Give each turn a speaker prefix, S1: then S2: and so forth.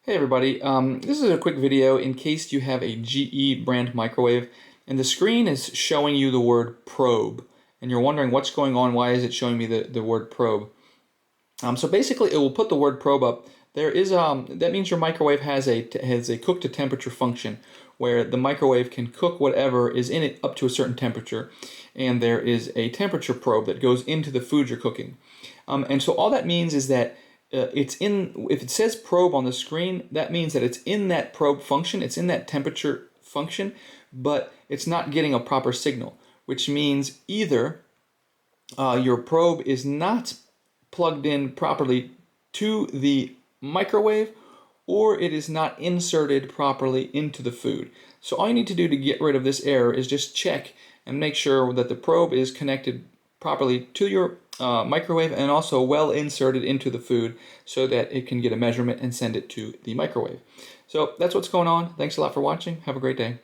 S1: Hey everybody, this is a quick video in case you have a GE brand microwave and the screen is showing you the word probe and you're wondering what's going on, why is it showing me the word probe. So basically it will put the word probe up. There is that means your microwave has a cook to temperature function where the microwave can cook whatever is in it up to a certain temperature, and there is a temperature probe that goes into the food you're cooking. And so all that means is that if it says probe on the screen, that means that it's in that probe function, it's in that temperature function, but it's not getting a proper signal, which means either your probe is not plugged in properly to the microwave, or it is not inserted properly into the food. So all you need to do to get rid of this error is just check and make sure that the probe is connected properly to your microwave and also well inserted into the food so that it can get a measurement and send it to the microwave. So that's what's going on. Thanks a lot for watching. Have a great day.